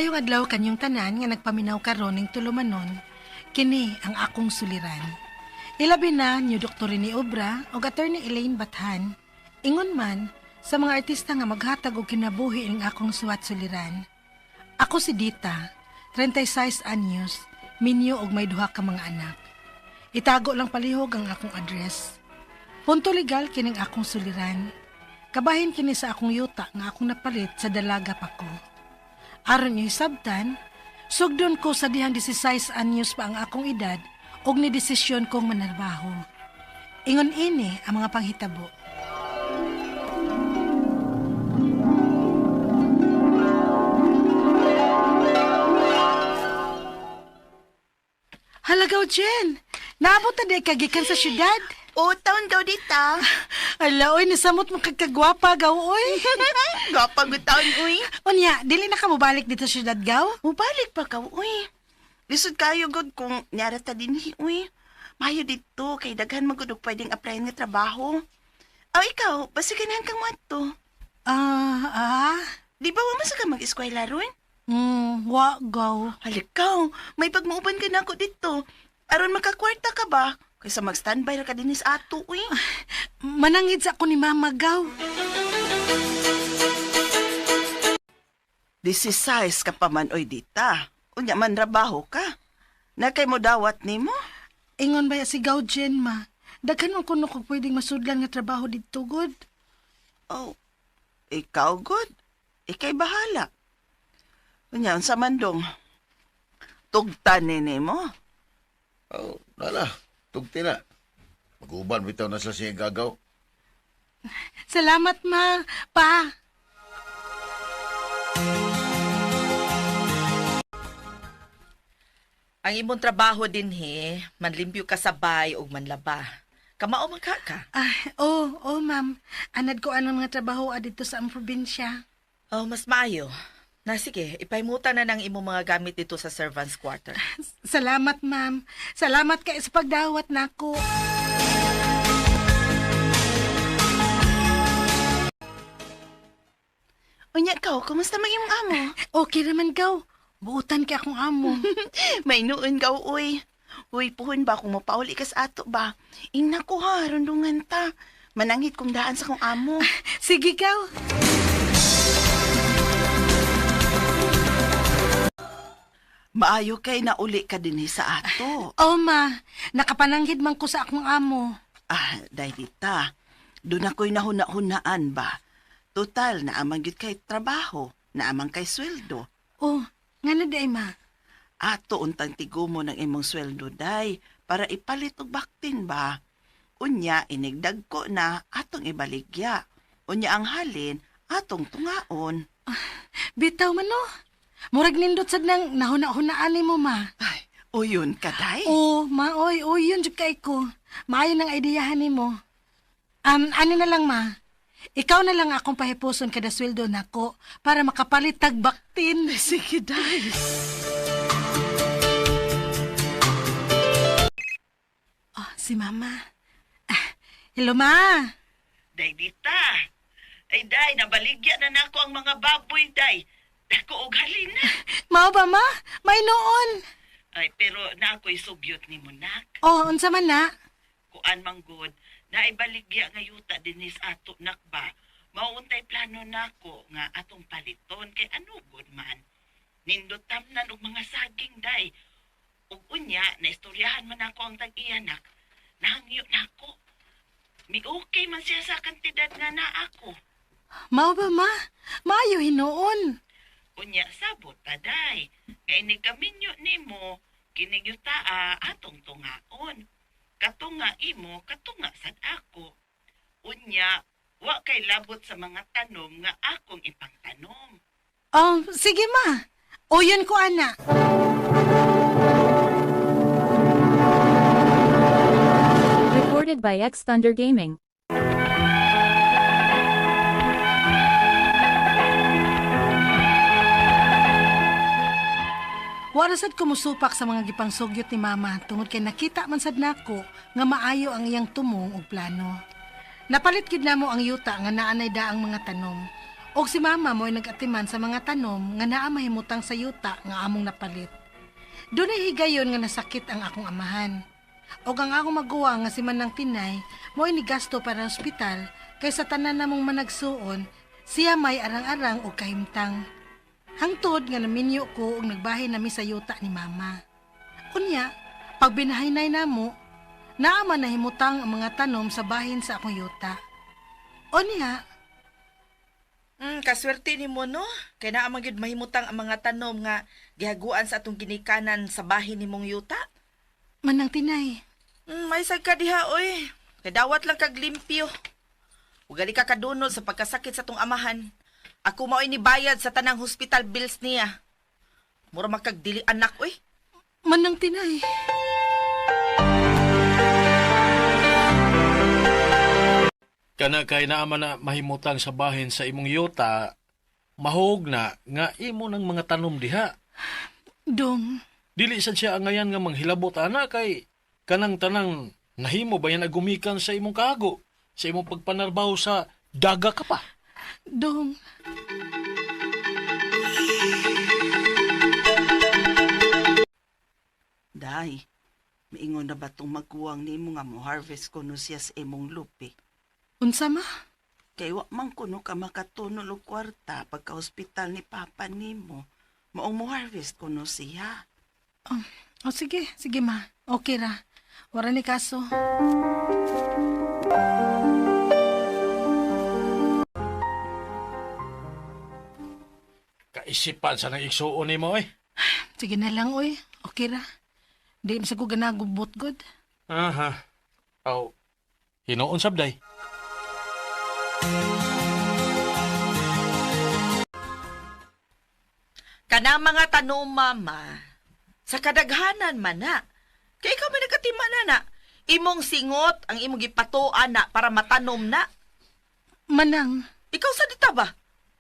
Maayong adlaw kanyong tanan nga nagpaminaw karon ning tulumanon, kini ang akong suliran. Ilabi na ni Dr. ni Obra o Attorney Elaine Bathan, ingon man sa mga artista nga maghatag og kinabuhi ning akong suwat suliran. Ako si Dita, 36 anyos, minyo og may duha ka mga anak. Itago lang palihog ang akong address. Punto legal kining akong suliran. Kabahin kini sa akong yuta nga akong napalit sa dalaga pa ko. Aron niyo sabtan, sugdon ko sa dihang 16 anyos pa ang akong edad og ni desisyon kong manarbaho. Ingon ini ang mga panghitabo. Halagaw, Jen! Naabot na day kagikan sa syudad? O, taon daw dita. Ala, oy, nasamot mo kagkagwapa, gaw, oy. Gapang taon, uy. Unya, dili na ka mobalik dito sa syudad, gaw? Mubalik pa ka, uy. Lisod kayo, God, kung nyarata din, uy. Mayo dito, kay daghan magudog pwedeng applyan nga trabaho. Ikaw, basiganahan kang mato. Di ba wamasa ka mag-eskwela ron? Wa, gaw. Halikaw, may pagmauban ka na ako dito. Aron makakwarta ka ba? Kaysa mag-standby ra ka din sa ato, uy. Manangid sa ako ni Mama, gaw. 16 ka pa man, oy, dita. Unya man trabaho ka. Nakay mo dawat ni mo? Ingon ba si gaw, Jen, ma? Daghan man kuno ko pwedeng masudlan nga trabaho dito, God. Oh, ikaw, God. Ikay bahala. Unya, sa mandong. Tugtan ni mo? Oh, nala. Tugti na. Mag-uban bitaw na sa siya gagaw. Salamat, ma. Pa. Ang imong trabaho din manlimpyo ka sa bay o manlaba. Kamao man ka. Oo, ma'am. Anad ko anong mga trabaho dito sa ang probinsya. Oh, mas maayo. Na sige, ipaimutan na ng imong mga gamit dito sa servants quarter. Salamat, ma'am. Salamat kayo sa pagdawat nako. Unya, kaw, kumusta mag-imong amo? Okay naman, gaw. Buutan kay akong amo. May noon ka, uy. Uy, puhon ba kung mapauli ka sa ato ba? Ingna ko ha, rundungan ta. Manangit kong daan sa kong amo. Sige, gaw. Maayo kay na uli ka din sa ato. Oh, ma. Nakapananghid man ko sa akong amo. Dahil dita. Doon ako'y nahuna-hunaan ba? Total, naamang yun kay trabaho. Naamang kay sweldo. Oh, nga na day, ma. Ato untang tigo mo ng imong sweldo, day. Para ipalit og baktin ba? Unya, inigdag ko na atong ibaligya. Unya ang halin, atong tungaon. Bitaw man, no? Murag nindot sad nang nahuna-hunaan mo, ma. Ay, uyon ka, day. Oo, ma, oy, yun jud kay ko. Maayo ng ideyahan nimo. Ano na lang, ma. Ikaw na lang akong pahipuson kada sweldo nako para makapalit tag baktin. Sige, day. Oh, si mama. Hello, ma. Day, dita. Ay, day, nabaligya na nako ang mga baboy, day. Dako og halin na. Mao ba, ma? May noon. Ay, pero na ako'y sugyot ni Monak. Oh, unsa man na? Kuan manggod, na ibaligya nga yuta dinis ato nakba. Mauuntay plano nako nga atong paliton kay ano good man. Nindot tamnan og mga saging, day. Ug unya, naistoryahan man ako ang tag-iyanak. Nahangyo nako. Mi okay man siya sa kantidad nga na ako. Mao ba, ma? Maayo hinuon. Unya sabot ta, day. Nga inigaminyo nimo, kining yutaa atong tungaon. Katunga imo, katunga sad ako. Unya, wa kay labot sa mga tanom nga akong ipangtanom. Oh, sige, ma. O yun ko, ana. Recorded by X Thunder Gaming. Warasad kumusupak sa mga gipang sugyot ni mama tungod kay nakita man sad nako nga maayo ang iyang tumong ug plano. Napalit gid namo ang yuta nga naanay daang mga tanom. Og si mama mo ay nag-atiman sa mga tanom nga naa mahimutang sa yuta nga among napalit. Doon ay higayon nga nasakit ang akong amahan. Og ang akong maguwa nga si Manang Tinay mo ay nigasto para sa ospital kaysa tanan namong managsuon, siya may arang-arang og kahimtang. Hangtod nga naminyo ko og nagbahay nami sa yuta ni mama. Unya, pag binahaynay namo, naaman nahimutang ang mga tanom sa bahin sa akong yuta. Unya, Kaswerte ni mo, no? Kaya naamang yun mahimutang ang mga tanom nga gihaguan sa atong ginikanan sa bahin ni mong yuta. Manang Tinay, May sag ka diha, oy. Kadawat lang kag limpyo. Ugali ka kadunod sa pagkasakit sa tong amahan. Ako mao'y nibayad sa tanang hospital bills niya. Mura makagdili anak, oy. Manang Tinay. Kana kay naaman na mahimutang sa bahin sa imong yuta, mahog na nga imo ng mga tanom diha. Dong, Dili sad siya angayan nga manghilabot ana kay kanang tanang nahimo ba yan agumikan sa imong kago, sa imong pagpanarbaho sa daga ka pa. Dong. Day, miingon na ba itong magkuwang ni mo nga mo harvest kuno siya sa imong lupi? Unsa ma? Kay wa man kuno ka makatunol og kwarta pagka-hospital ni papa nimo. Maong mo harvest kuno siya. Sige, sige ma. Okay ra. Wala ni kaso. Kaisipan sa nang igsuon nimo eh. Sige na lang, oy. Okay ra. Di sa ko ganagubot god. Aha. Aw. Hinuon sabday. Kanang mga tanom, mama, sa kadaghanan man na. Kaya ikaw may nagkatima na. Imong singot ang imong gipatuan na para matanom na. Manang, Ikaw sa dita ba?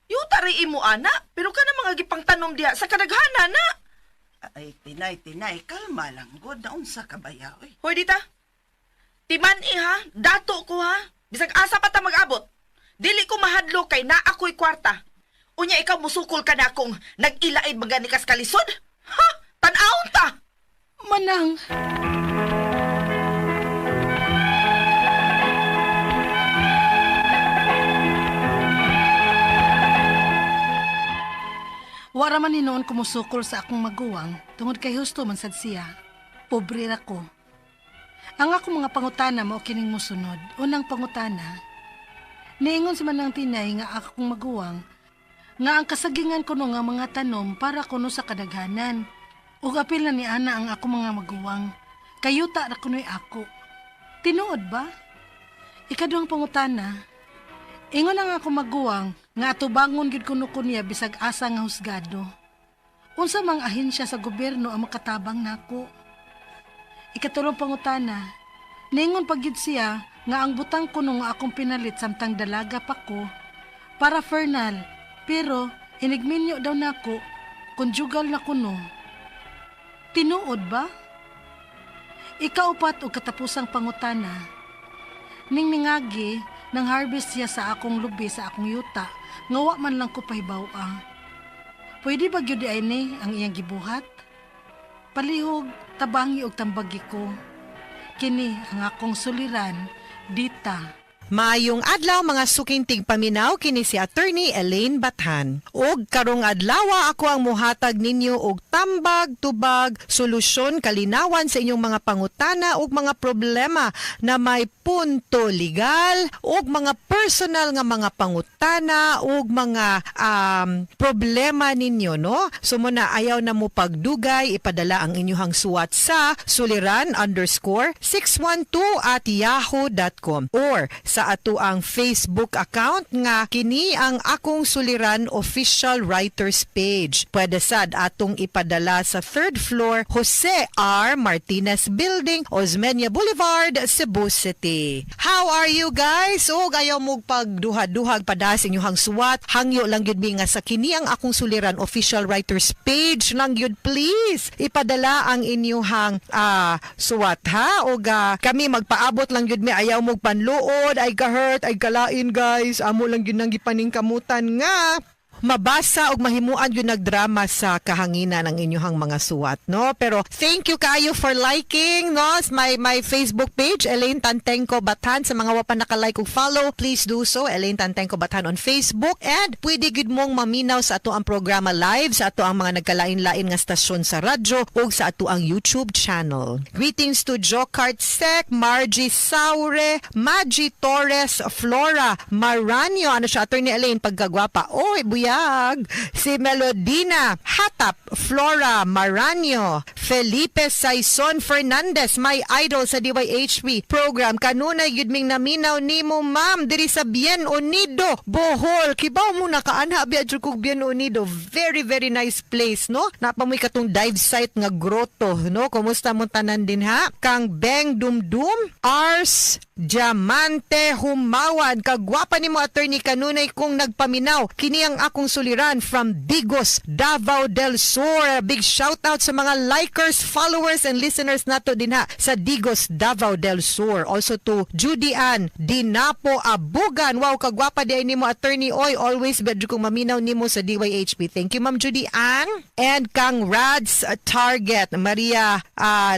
Yuta rin imo ana, pero ka na mga gipang tanom diha sa kadaghanan na. Ay, tinay, kalma lang. God, na unsa ka ba ya, oy? Hoy dita, timan ha, dato ko ha. Bisag asa pa ta mag-abot. Dili ko mahadlo kay na ako'y kwarta. Unya ikaw musukol ka na akong nag-ilaid maganikas kalisod? Ha? Tan-aon ta! manang. Wara man ni noon kumusukol sa akong maguwang tungod kay husto man sad siya. Pobre ra ko. Ang akong mga pangutana mao kining mosunod. Unang pangutana, niingon si Manang Tinay nga akong maguwang nga ang kasagingan kuno nga mga tanom para kuno sa kadaghanan. Ug apil na ni ana ang akong mga maguwang. Kayuta ra kuno'y ako. Tinuod ba? Ikaduhang pangutana, ingon ang akong maguwang nga atubangon gid kuno kunya bisag asa nga husgado. Unsa mang ahensya sa gobyerno ang makatabang nako? Ikatulong pangutana, ningon pagyud siya nga ang butang kuno nga akong pinalit samtang dalaga pa ko para Fernal, pero inigminyo daw nako konjugal na kuno. Tinuod ba? Ikaupat og katapusang pangutana, ningagi nang harvest siya sa akong lubi sa akong yuta, nga wa man lang ko pahibaw-a. Pwede ba gyud ay ni ang iyang gibuhat? Palihog, tabangi og tambagi ko. Kini ang akong suliran, Dita. Maayong adlaw mga suking tigpaminaw kini si Attorney Elaine Bathan. Og karong adlaw ako ang muhatag ninyo og tambag, tubag, solusyon, kalinawan sa inyong mga pangutana og mga problema na may punto legal og mga personal nga mga pangutana og mga problema ninyo, no? So muna ayaw na mo pagdugay, ipadala ang inyong suwat sa suliran_612@yahoo.com or sa ato ang Facebook account nga kini ang akong suliran official writers page. Pwede sad atong ipadala sa 3rd floor Jose R. Martinez Building, Osmeña Boulevard, Cebu City. How are you guys? O ayaw mo pagduhad-duhag pada sa inyong suwat. Hangyo lang yun nga sa kini ang akong suliran official writers page lang yun, please. Ipadala ang inyong suwat ha. O kami magpaabot lang yun mi ayaw mo panluod, ay kahurt, ay kalain guys. Amo lang yun ang gipaningkamutan nga mabasa og mahimuan yun nagdrama sa kahanginan ng inyong mga suwat, no? Pero thank you kayo for liking, no? My Facebook page, Elaine Tantengco Batan. Sa mga wapan nakalike ug follow, please do so, Elaine Tantengco Batan on Facebook. And pwede gid mong maminaw sa ato ang programa live, sa ato ang mga nagkalain-lain nga stasyon sa radyo ug sa ato ang YouTube channel. Greetings to Jocart Sec, Margie Saure, Maggie Torres, Flora Maranyo. Ano siya, Attorney Elaine, pagkagwapa. Oy, buya. Si Melodina Hatap, Flora Maranyo, Felipe Saison Fernandez, my idol sa DYHP program. Kanunay yun ming naminaw nimo ma'am diri sa Bien Unido, Bohol. Kibaw mo na kaanha biadyo kog Bien Unido. Very very nice place, no? Napamoy katong dive site nga grotto, no? Kumusta mo tanan din ha? Kang Beng Dumdum, Ars Diamante Humawad, kagwapa nimo attorney kanunay kong nagpaminaw. Kini ang akong suliran from Digos, Davao del Sur. Big shout out sa mga likers, followers, and listeners nato din ha sa Digos, Davao del Sur. Also to Judy Ann Dinapo Abugan. Wow, kagwapa di ay nimo attorney. Oy, always bedyo kong maminaw nimo sa DYHP. Thank you, Ma'am Judy Ann. And kang Rads Target, Maria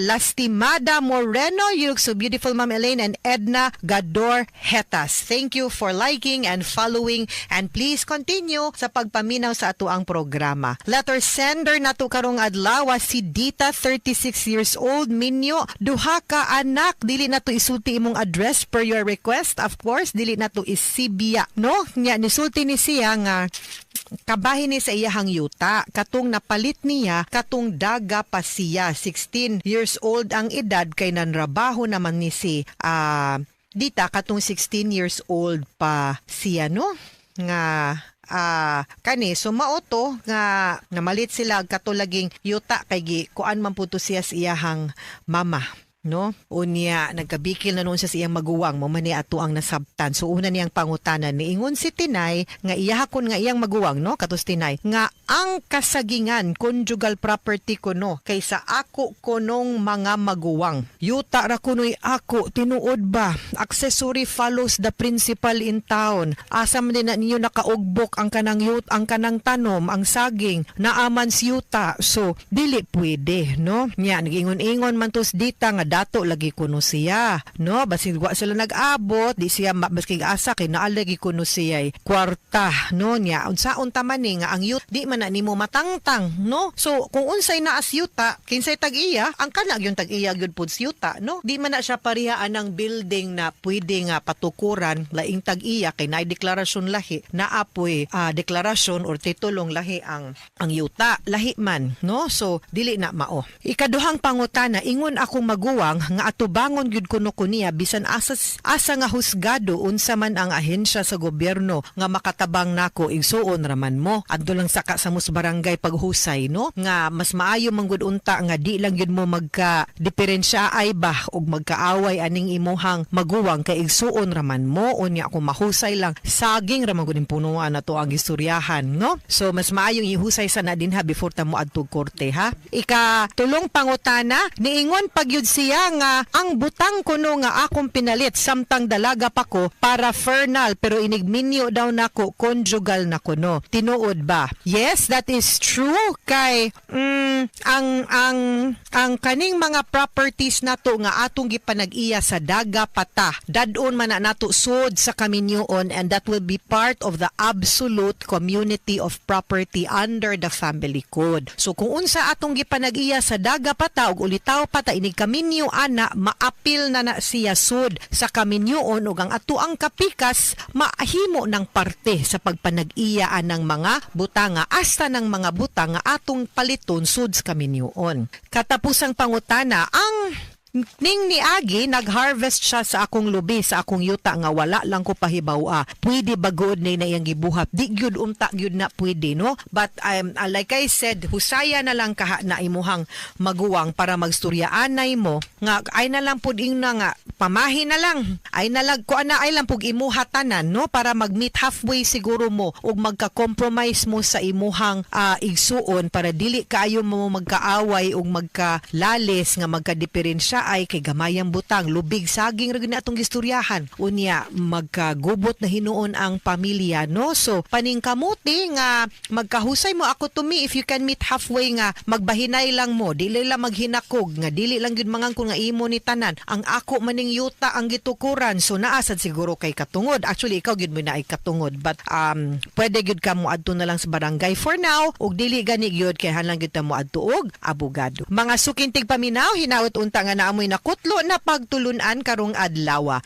Lastimada Moreno. You look so beautiful, Ma'am Elaine, and Edna Gador Hetas. Thank you for liking and following, and please continue sa pagpaminaw sa ato ang programa. Letter sender nato karong adlaw si Dita, 36 years old, Minyo. Duha ka anak, dili nato isulti imong address per your request. Of course, dili nato isibya, no? Nya nisulti ni siya nga kabahin ni sa iyahang yuta. Katong napalit niya, katong daga pa siya. 16 years old ang edad, kay nanrabaho naman ni si Dita, katong 16 years old pa siya, no? Nga kani so maoto nga namalit sila katulaging yuta kay kuan man puto siya sa iyahang mama, no? Unya nagkabikil na noon siya sa iyang maguwang, mo man ni ato ang nasabtan. So una niyang pangutanan niingon si Tinay nga iyahakon nga iyang maguwang, no? Katos Tinay nga ang kasagingan conjugal property ko, no, kaysa ako konong mga maguwang. Yuta ra kunoy ako, tinuod ba? Accessory follows the principal in town. Asa man din na ninyo nakaugbok ang kanang ang kanang tanom, ang saging, naaman si yuta. So dili pwede, no? Nya nagingon-ingon man tos Dita nga dato lagi kuno siya, no? Basig wa sila nag-abot, di siya baskig asa kay naa lagi kuno siya kwarta, no? Nya unsaon ta man ni nga ang youth di man na nimo matangtang, no? So kung unsay naa si yuta, kinsay tag-iya, ang kana gyud tag-iya gyud pud si yuta, no? Di man na siya parihaan ng building na pwede nga patukuran laing tag-iya kay naay deklarasyon lahi, naapoy deklarasyon or titulong lahi ang yuta, lahi man, no? So dili na mao. Ikaduhang pangutana, ingon akong maguwang nga atubangon gyud kuno kuniya bisan asa nga husgado unsa man ang ahensya sa gobyerno nga makatabang nako igsuon raman mo. Adto lang saka sa mus barangay paghusay, no? Nga mas maayo manggud unta nga di lang gyud mo magka-diferensya ay ba og magkaaway aning imuhang maguwang kay igsuon raman mo. Unya ako mahusay lang saging raman gud punuan nato ang istoryahan, no? So mas maayong ihusay sa na din ha before ta mo adtog korte, ha. Ikatulong pangutana, niingon pagyud siya nga ang butang kuno nga akong pinalit samtang dalaga pa ko para fernal pero inigminyo daw nako conjugal na kuno. Tinuod ba? Yes, that is true. Kay ang kaning mga properties nato nga atong gipanag-iya sa daga pata, dadon man na nato sud sa kaminyoon, and that will be part of the absolute community of property under the family code. So kung unsa atong gipanag-iya sa daga pata ug ulitaw pata inig kaminyo ana, maapil na siya sud sa kaminyoon ug ang ato ang kapikas mahimo ng parte sa pagpanag-iya ng mga butanga hasta ng mga butang nga atong paliton sud sa kaminyoon. Katapusang pangutana, ang ning niagi nag-harvest siya sa akong lubi, sa akong yuta nga wala lang ko pahibaw. Pwede ba good na iyang gibuhat? Di gyud unta gyud na pwede, no? But like I said, husaya na lang kaha na imuhang maguwang para magstoryaanay mo nga ay na lang pud na nga pamahi na lang. Ay na lang ko ana ay lang pug imuhatanan, no? Para mag-meet halfway siguro mo ug magka-compromise mo sa imuhang igsuon para dili kaayo mo magkaaway ug magkalalis nga magka-diferensya ra ay kay gamayang butang, lubig saging ra gyud na atong gistoryahan. Unya magkagubot na hinuon ang pamilya, no? So paningkamuti nga magkahusay mo ako to me if you can meet halfway nga magbahinay lang mo, dili lang maghinakog nga dili lang gyud mangangkon nga imo ni tanan. Ang ako maning yuta ang gitukuran, so naasad siguro kay katungod. Actually ikaw gyud mo na ay katungod, but pwede gyud ka mo adto na lang sa barangay for now ug dili gani gyud kay hanlang gyud ta mo adto og abogado. Mga sukintig paminaw, hinaut unta nga naamoy nakutlo na pagtulunan karong adlaw.